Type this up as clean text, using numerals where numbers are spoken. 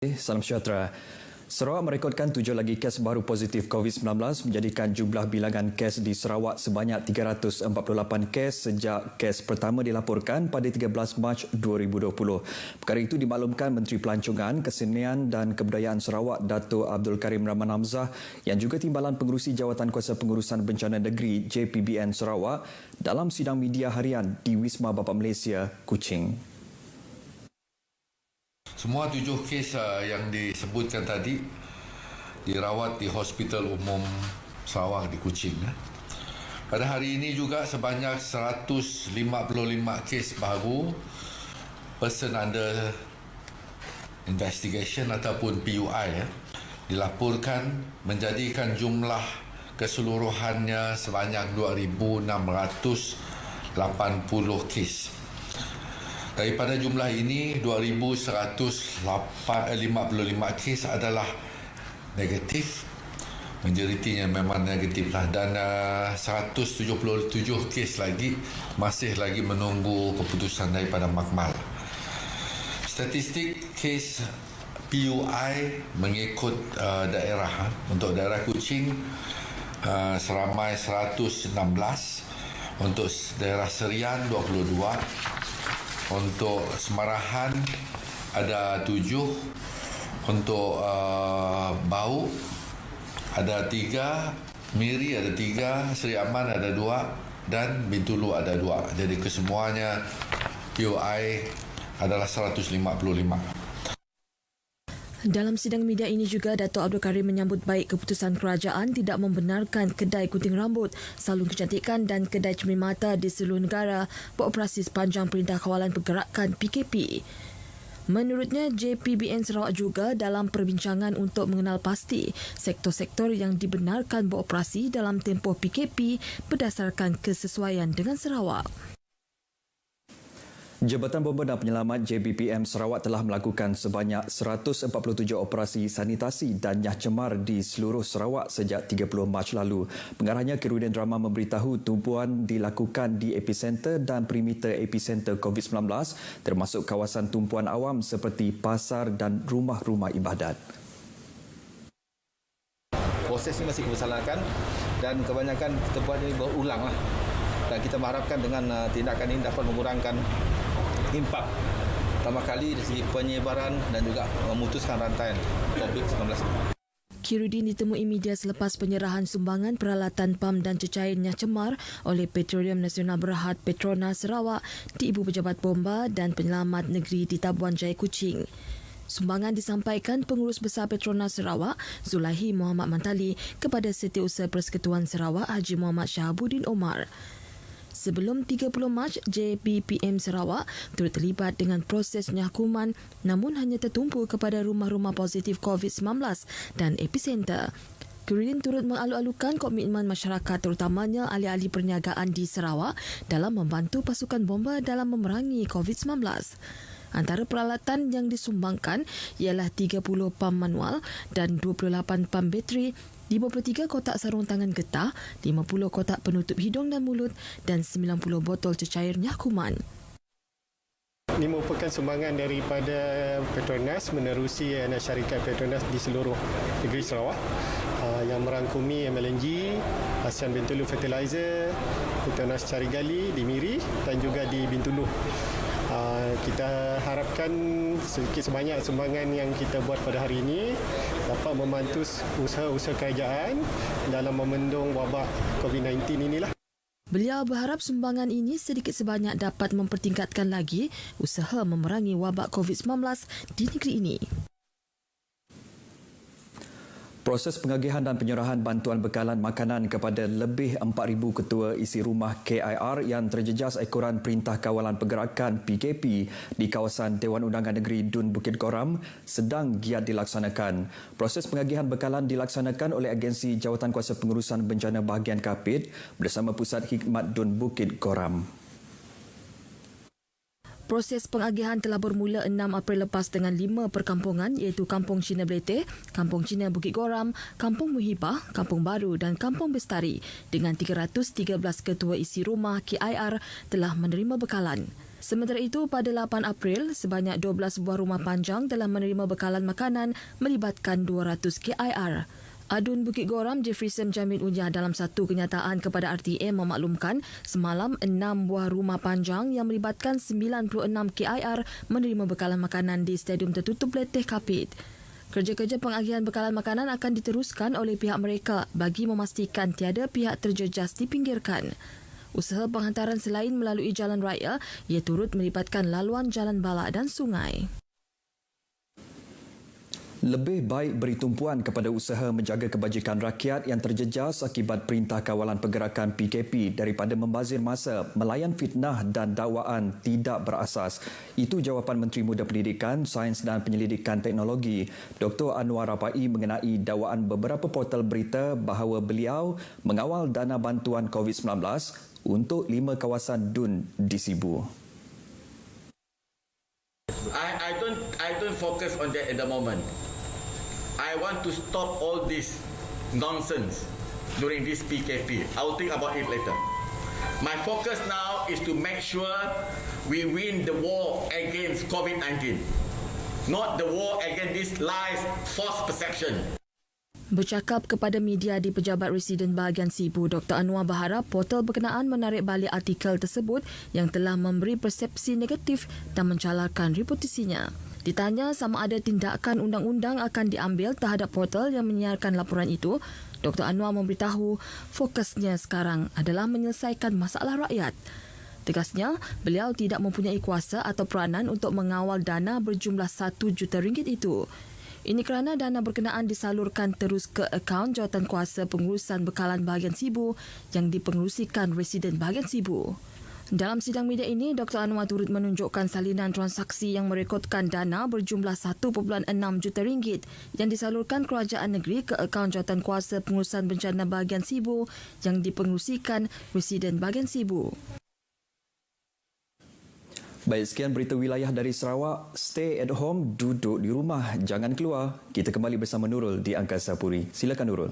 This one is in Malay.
Salam sejahtera. Sarawak merekodkan 7 lagi kes baru positif COVID-19 menjadikan jumlah bilangan kes di Sarawak sebanyak 348 kes sejak kes pertama dilaporkan pada 13 Mac 2020. Perkara itu dimaklumkan Menteri Pelancongan, Kesenian dan Kebudayaan Sarawak Dato' Abdul Karim Rahman Hamzah yang juga Timbalan Pengerusi Jawatan Kuasa Pengurusan Bencana Negeri JPBN Sarawak dalam sidang media harian di Wisma Bapa Malaysia, Kuching. Semua 7 kes yang disebutkan tadi dirawat di Hospital Umum Sarawak di Kuching. Pada hari ini juga sebanyak 155 kes baru person under investigation ataupun PUI dilaporkan, menjadikan jumlah keseluruhannya sebanyak 2,680 kes. Daripada jumlah ini, 2,155 kes adalah negatif. Majoritinya memang negatif lah. Dan 177 kes lagi masih lagi menunggu keputusan daripada Makmal. Statistik kes PUI mengikut daerah. Untuk daerah Kuching seramai 116. Untuk daerah Serian 22. Untuk Semarahan ada 7, untuk Bau ada 3, Miri ada 3, Seri Aman ada 2 dan Bintulu ada 2. Jadi kesemuanya PUI adalah 155. Dalam sidang media ini juga, Dato' Abdul Karim menyambut baik keputusan kerajaan tidak membenarkan kedai gunting rambut, salon kecantikan dan kedai cermin mata di seluruh negara beroperasi sepanjang Perintah Kawalan Pergerakan PKP. Menurutnya, JPBN Sarawak juga dalam perbincangan untuk mengenal pasti sektor-sektor yang dibenarkan beroperasi dalam tempoh PKP berdasarkan kesesuaian dengan Sarawak. Jabatan Bomba dan Penyelamat JBPM Sarawak telah melakukan sebanyak 147 operasi sanitasi dan nyah cemar di seluruh Sarawak sejak 30 Mac lalu. Pengarahnya Khairuddin Rahman memberitahu tumpuan dilakukan di epicenter dan perimeter epicenter COVID-19 termasuk kawasan tumpuan awam seperti pasar dan rumah-rumah ibadat. Proses ini masih dilaksanakan dan kebanyakan kita buat ini berulang lah. Dan kita mengharapkan dengan tindakan ini dapat mengurangkan impak pertama kali dari segi penyebaran dan juga memutuskan rantai COVID-19. Khairuddin ditemui media selepas penyerahan sumbangan peralatan pam dan cecair nyah cemar oleh Petroleum Nasional Berhad Petronas Sarawak di Ibu Pejabat Bomba dan Penyelamat Negeri di Tabuan Jaya Kuching. Sumbangan disampaikan Pengurus Besar Petronas Sarawak, Zulaihi Muhammad Mantali, kepada Setiausaha Persekutuan Sarawak, Haji Muhammad Shahabuddin Omar. Sebelum 30 Mac, JPPM Sarawak turut terlibat dengan proses nyakuman namun hanya tertumpu kepada rumah-rumah positif COVID-19 dan epicenter. Khairuddin turut mengalu-alukan komitmen masyarakat terutamanya ahli-ahli perniagaan di Sarawak dalam membantu pasukan bomba dalam memerangi COVID-19. Antara peralatan yang disumbangkan ialah 30 pam manual dan 28 pam bateri, 53 kotak sarung tangan getah, 50 kotak penutup hidung dan mulut dan 90 botol cecair nyah kuman. Ini merupakan sumbangan daripada Petronas menerusi syarikat Petronas di seluruh negeri Sarawak yang merangkumi MLNG, ASEAN Bintulu Fertilizer, Petronas Carigali di Miri dan juga di Bintulu. Kita harapkan sedikit sebanyak sumbangan yang kita buat pada hari ini dapat membantu usaha-usaha kerajaan dalam memendung wabak COVID-19 inilah. Beliau berharap sumbangan ini sedikit sebanyak dapat mempertingkatkan lagi usaha memerangi wabak COVID-19 di negeri ini. Proses pengagihan dan penyerahan bantuan bekalan makanan kepada lebih 4,000 ketua isi rumah KIR yang terjejas ekoran Perintah Kawalan Pergerakan PKP di kawasan Dewan Undangan Negeri Dun Bukit Goram sedang giat dilaksanakan. Proses pengagihan bekalan dilaksanakan oleh Agensi Jawatan Kuasa Pengurusan Bencana Bahagian Kapit bersama Pusat Hikmat Dun Bukit Goram. Proses pengagihan telah bermula 6 April lepas dengan 5 perkampungan iaitu Kampung Cina Beleteh, Kampung Cina Bukit Goram, Kampung Muhibah, Kampung Baru dan Kampung Bestari dengan 313 ketua isi rumah KIR telah menerima bekalan. Sementara itu, pada 8 April, sebanyak 12 buah rumah panjang telah menerima bekalan makanan melibatkan 200 KIR. Adun Bukit Goram Jeffrey Sem Jamil Unyah dalam satu kenyataan kepada RTM memaklumkan semalam 6 buah rumah panjang yang melibatkan 96 KIR menerima bekalan makanan di Stadium Tertutup Leteh Kapit. Kerja-kerja pengagihan bekalan makanan akan diteruskan oleh pihak mereka bagi memastikan tiada pihak terjejas dipinggirkan. Usaha penghantaran selain melalui jalan raya, ia turut melibatkan laluan jalan balak dan sungai. Lebih baik beri tumpuan kepada usaha menjaga kebajikan rakyat yang terjejas akibat Perintah Kawalan Pergerakan PKP daripada membazir masa, melayan fitnah dan dakwaan tidak berasas. Itu jawapan Menteri Muda Pendidikan, Sains dan Penyelidikan Teknologi, Dr. Anwar Rapai mengenai dakwaan beberapa portal berita bahawa beliau mengawal dana bantuan COVID-19 untuk 5 kawasan DUN di Sibu. I don't focus on that at the moment. I want to stop all this nonsense during this PKP. I will think about it later. My focus now is to make sure we win the war against COVID-19, not the war against this lies, false perception. Bercakap kepada media di Pejabat Residen Bahagian Sibu, Dr. Anwar berharap portal berkenaan menarik balik artikel tersebut yang telah memberi persepsi negatif dan mencalarkan reputasinya. Ditanya sama ada tindakan undang-undang akan diambil terhadap portal yang menyiarkan laporan itu, Dr. Anwar memberitahu fokusnya sekarang adalah menyelesaikan masalah rakyat. Tegasnya, beliau tidak mempunyai kuasa atau peranan untuk mengawal dana berjumlah RM1 juta itu. Ini kerana dana berkenaan disalurkan terus ke akaun Jawatankuasa Pengurusan Bekalan Bahagian Sibu yang dipengerusikan Residen Bahagian Sibu. Dalam sidang media ini, Dr. Anwar turut menunjukkan salinan transaksi yang merekodkan dana berjumlah RM1.6 juta yang disalurkan kerajaan negeri ke akaun Jawatankuasa Pengurusan Bencana Bahagian Sibu yang dipengerusikan Residen Bahagian Sibu. Baik, sekian berita wilayah dari Sarawak. Stay at home, duduk di rumah, jangan keluar. Kita kembali bersama Nurul di Angkasa Puri. Silakan Nurul.